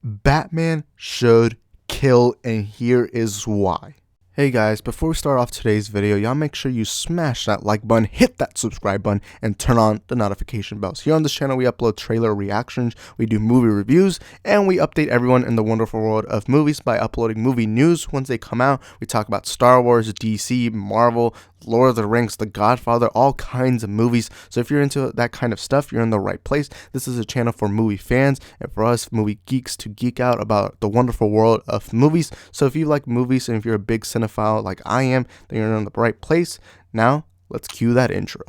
Batman should kill, and here is why. Hey guys, before we start off today's video, y'all make sure you smash that like button, hit that subscribe button, and turn on the notification bells. Here on this channel, we upload trailer reactions, we do movie reviews, and we update everyone in the wonderful world of movies by uploading movie news once they come out. We talk about Star Wars, DC, Marvel, Lord of the Rings, The Godfather, all kinds of movies. So if you're into that kind of stuff, you're in the right place. This is a channel for movie fans and for us movie geeks to geek out about the wonderful world of movies. So if you like movies and if you're a big cinephile like I am, then you're in the right place. Now, let's cue that intro.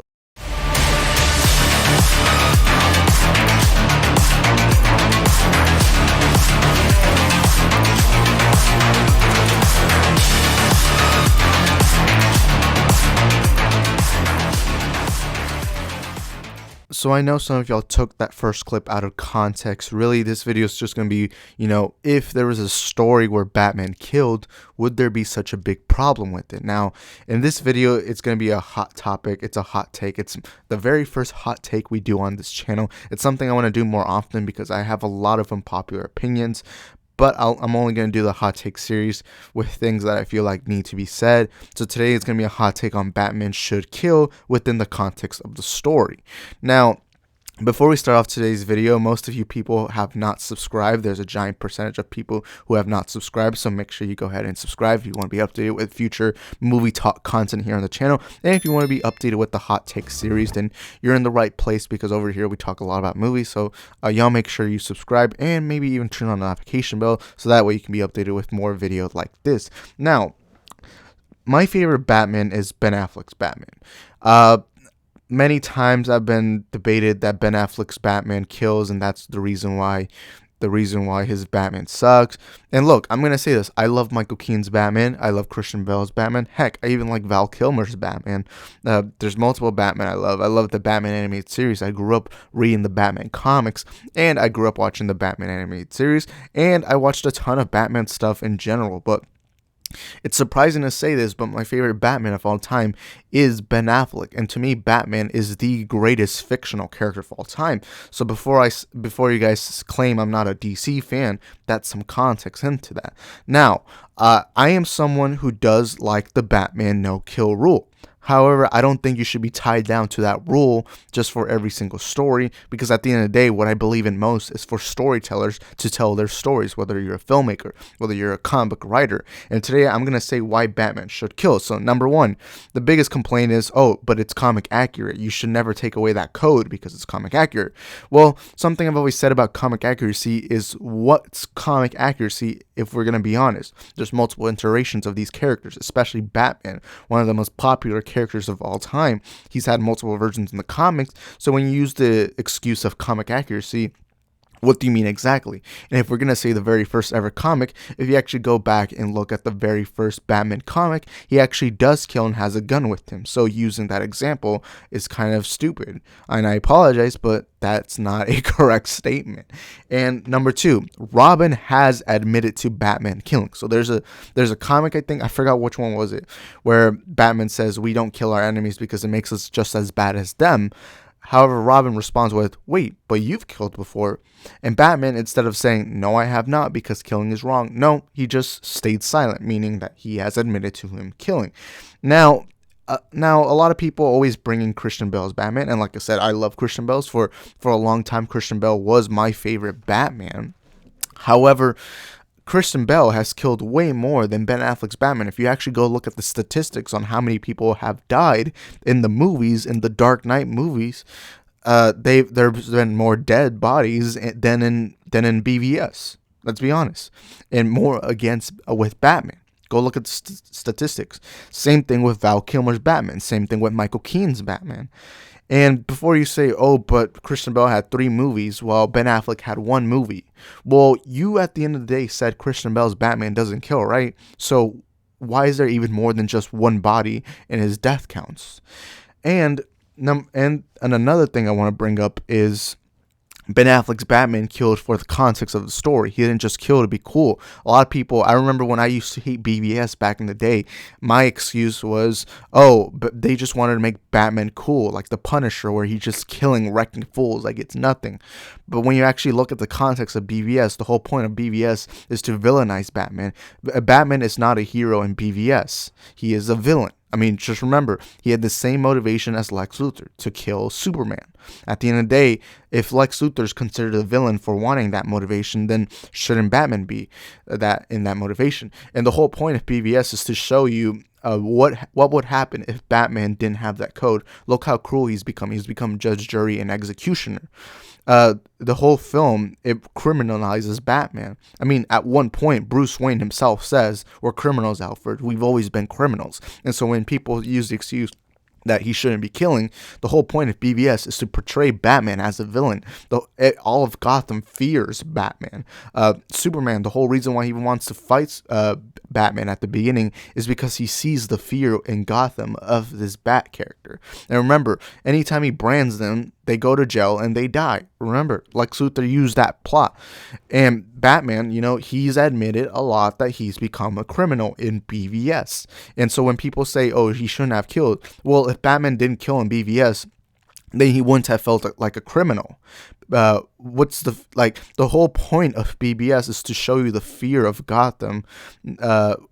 So I know some of y'all took that first clip out of context. Really, this video is just going to be, if there was a story where Batman killed, would there be such a big problem with it? Now, in this video, it's going to be a hot topic. It's a hot take. It's the very first hot take we do on this channel. It's something I want to do more often because I have a lot of unpopular opinions. But I'm only going to do the hot take series with things that I feel like need to be said. So today it's going to be a hot take on Batman should kill within the context of the story. Now, before we start off today's video, most of you people have not subscribed. There's a giant percentage of people who have not subscribed, so make sure you go ahead and subscribe if you want to be updated with future movie talk content here on the channel. And if you want to be updated with the hot take series, then you're in the right place because over here we talk a lot about movies. So y'all make sure you subscribe and maybe even turn on the notification bell so that way you can be updated with more videos like this. Now, my favorite Batman is Ben Affleck's Batman. Many times I've been debated that Ben Affleck's Batman kills, and that's the reason why his Batman sucks. And look, I'm gonna say this: I love Michael Keaton's Batman. I love Christian Bale's Batman. Heck, I even like Val Kilmer's Batman. There's multiple Batman I love. I love the Batman animated series. I grew up reading the Batman comics, and I grew up watching the Batman animated series, and I watched a ton of Batman stuff in general. But it's surprising to say this, but my favorite Batman of all time is Ben Affleck, and to me, Batman is the greatest fictional character of all time. So before you guys claim I'm not a DC fan, that's some context into that. Now, I am someone who does like the Batman no-kill rule. However, I don't think you should be tied down to that rule just for every single story, because at the end of the day, what I believe in most is for storytellers to tell their stories, whether you're a filmmaker, whether you're a comic book writer. And today I'm going to say why Batman should kill. So number one, the biggest complaint is, oh, but it's comic accurate. You should never take away that code because it's comic accurate. Well, something I've always said about comic accuracy is what's comic accuracy if we're going to be honest. There's multiple iterations of these characters, especially Batman, one of the most popular characters of all time. He's had multiple versions in the comics, so when you use the excuse of comic accuracy, what do you mean exactly? And if we're going to say the very first ever comic, if you actually go back and look at the very first Batman comic, he actually does kill and has a gun with him. So using that example is kind of stupid. And I apologize, but that's not a correct statement. And number two, Robin has admitted to Batman killing. So there's a comic, I think, I forgot which one was it, where Batman says we don't kill our enemies because it makes us just as bad as them. However, Robin responds with, wait, but you've killed before. And Batman, instead of saying, no, I have not because killing is wrong, no, he just stayed silent, meaning that he has admitted to him killing. Now, a lot of people always bring in Christian Bale's Batman. And like I said, I love Christian Bale's. For a long time, Christian Bale was my favorite Batman. However, Christian Bale has killed way more than Ben Affleck's Batman. If you actually go look at the statistics on how many people have died in the movies, in the Dark Knight movies, there's been more dead bodies than in BVS. Let's be honest, and more with Batman. Go look at the statistics. Same thing with Val Kilmer's Batman. Same thing with Michael Keaton's Batman. And before you say, oh, but Christian Bale had 3 movies while Ben Affleck had 1 movie. Well, you at the end of the day said Christian Bale's Batman doesn't kill, right? So why is there even more than just 1 body in his death counts? And another thing I want to bring up is Ben Affleck's Batman killed for the context of the story. He didn't just kill to be cool. A lot of people, I remember when I used to hate BVS back in the day, my excuse was, oh, but they just wanted to make Batman cool, like the Punisher, where he's just killing, wrecking fools like it's nothing. But when you actually look at the context of BVS, the whole point of BVS is to villainize Batman. Batman is not a hero in BVS. He is a villain. I mean, just remember, he had the same motivation as Lex Luthor, to kill Superman. At the end of the day, if Lex Luthor is considered a villain for wanting that motivation, then shouldn't Batman be that in that motivation? And the whole point of BVS is to show you what would happen if Batman didn't have that code. Look how cruel he's become. He's become judge, jury, and executioner. The whole film, it criminalizes Batman. I mean, at one point, Bruce Wayne himself says, we're criminals, Alfred. We've always been criminals. And so when people use the excuse that he shouldn't be killing, the whole point of BVS is to portray Batman as a villain. All of Gotham fears Batman. Superman, the whole reason why he wants to fight Batman at the beginning is because he sees the fear in Gotham of this Bat character. And remember, anytime he brands them, they go to jail and they die. Remember, Lex Luthor used that plot. And Batman, he's admitted a lot that he's become a criminal in BVS. And so when people say, oh, he shouldn't have killed, well, if Batman didn't kill in BVS, then he wouldn't have felt like a criminal. The whole point of BVS is to show you the fear of Gotham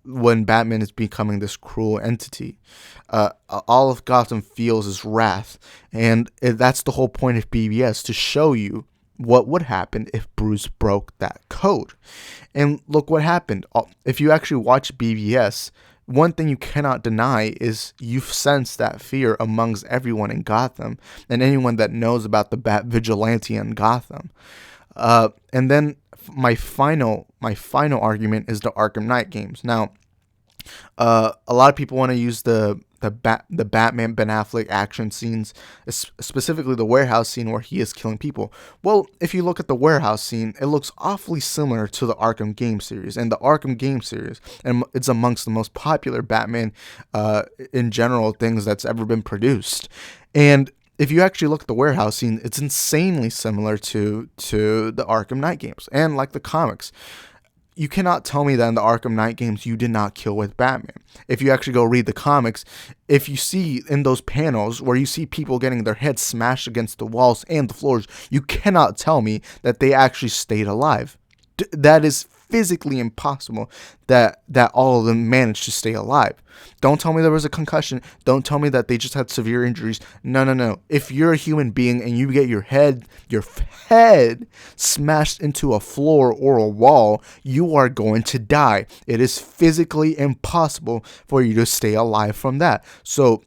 when Batman is becoming this cruel entity. All of Gotham feels is wrath, and that's the whole point of BVS, to show you what would happen if Bruce broke that code. And look what happened. If you actually watch BVS, one thing you cannot deny is you've sensed that fear amongst everyone in Gotham and anyone that knows about the Bat vigilante in Gotham. And then my final argument is the Arkham Knight games. Now, a lot of people want to use the Batman Ben Affleck action scenes, specifically the warehouse scene where he is killing people. Well, if you look at the warehouse scene, it looks awfully similar to the Arkham game series. And the Arkham game series, and it's amongst the most popular Batman in general things that's ever been produced. And if you actually look at the warehouse scene, it's insanely similar to the Arkham Knight games and like the comics. You cannot tell me that in the Arkham Knight games you did not kill with Batman. If you actually go read the comics, if you see in those panels where you see people getting their heads smashed against the walls and the floors, you cannot tell me that they actually stayed alive. That is physically impossible that all of them managed to stay alive. Don't tell me there was a concussion. Don't tell me that they just had severe injuries. No. If you're a human being and you get your head smashed into a floor or a wall, you are going to die. It is physically impossible for you to stay alive from that. So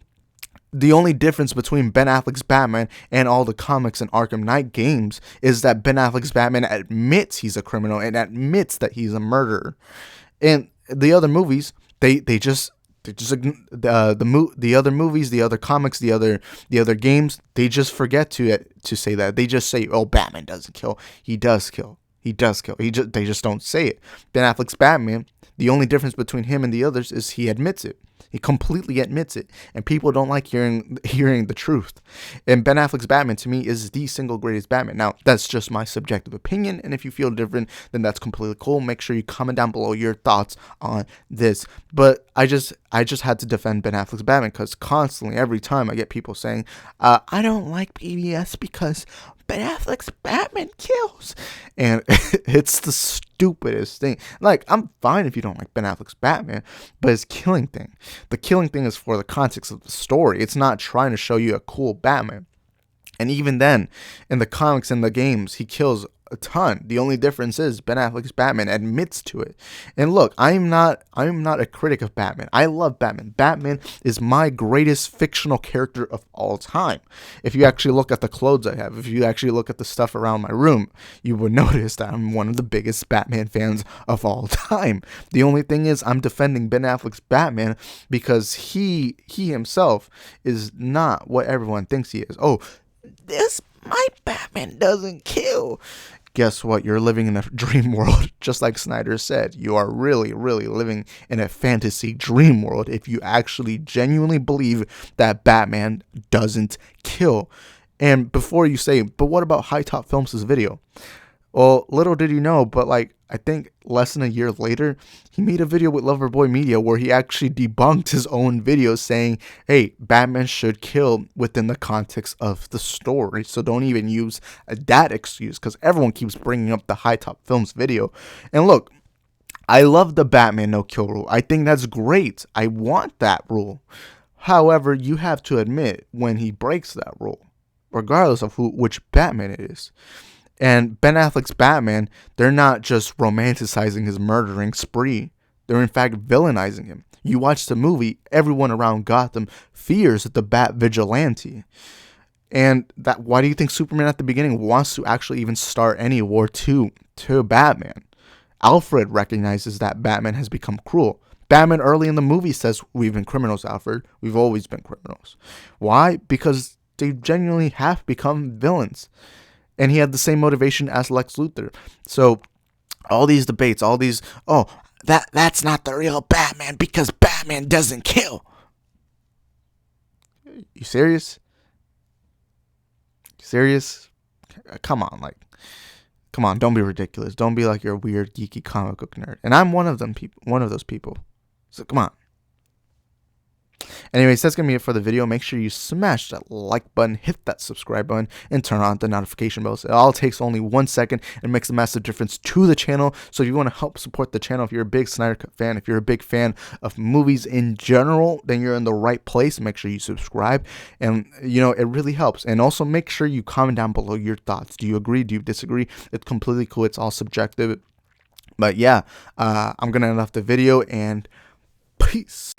the only difference between Ben Affleck's Batman and all the comics and Arkham Knight games is that Ben Affleck's Batman admits he's a criminal and admits that he's a murderer. And the other movies, the other movies, the other comics, the other games, they just forget to say that. They just say, "Oh, Batman doesn't kill. He does kill. He does kill." They just don't say it. Ben Affleck's Batman, the only difference between him and the others is he admits it. He completely admits it, and people don't like hearing the truth. And Ben Affleck's Batman, to me, is the single greatest Batman. Now, that's just my subjective opinion, and if you feel different, then that's completely cool. Make sure you comment down below your thoughts on this. But I just had to defend Ben Affleck's Batman, because constantly, every time, I get people saying, I don't like BVS because Ben Affleck's Batman kills. And it's the stupidest thing. Like, I'm fine if you don't like Ben Affleck's Batman, but his killing thing. The killing thing is for the context of the story. It's not trying to show you a cool Batman. And even then, in the comics and the games, he kills a ton. The only difference is Ben Affleck's Batman admits to it. And look, I'm not a critic of Batman. I love Batman. Batman is my greatest fictional character of all time. If you actually look at the clothes I have, if you actually look at the stuff around my room, you would notice that I'm one of the biggest Batman fans of all time. The only thing is I'm defending Ben Affleck's Batman because he himself is not what everyone thinks he is. Oh, my Batman doesn't kill. Guess what? You're living in a dream world. Just like Snyder said, you are really, really living in a fantasy dream world if you actually genuinely believe that Batman doesn't kill. And before you say, but what about High Top Films' video? Well, little did you know, but like, I think less than a year later, he made a video with Loverboy Media where he actually debunked his own video saying, hey, Batman should kill within the context of the story. So don't even use that excuse, because everyone keeps bringing up the High Top Films video. And look, I love the Batman no kill rule. I think that's great. I want that rule. However, you have to admit when he breaks that rule, regardless of which Batman it is. And Ben Affleck's Batman, they're not just romanticizing his murdering spree. They're in fact villainizing him. You watch the movie, everyone around Gotham fears the Bat Vigilante. And that, why do you think Superman at the beginning wants to actually even start any war to Batman? Alfred recognizes that Batman has become cruel. Batman early in the movie says, we've been criminals, Alfred. We've always been criminals. Why? Because they genuinely have become villains. And he had the same motivation as Lex Luthor. So all these debates, all these, oh, that's not the real Batman because Batman doesn't kill. You serious? Serious? Come on, come on, don't be ridiculous. Don't be like you're a weird geeky comic book nerd. And I'm one of those people. So come on. Anyways, that's going to be it for the video. Make sure you smash that like button, hit that subscribe button, and turn on the notification bells. It all takes only 1 second and makes a massive difference to the channel. So if you want to help support the channel, if you're a big Snyder Cut fan, if you're a big fan of movies in general, then you're in the right place. Make sure you subscribe. And, you know, it really helps. And also make sure you comment down below your thoughts. Do you agree? Do you disagree? It's completely cool. It's all subjective. But yeah, I'm going to end off the video, and peace.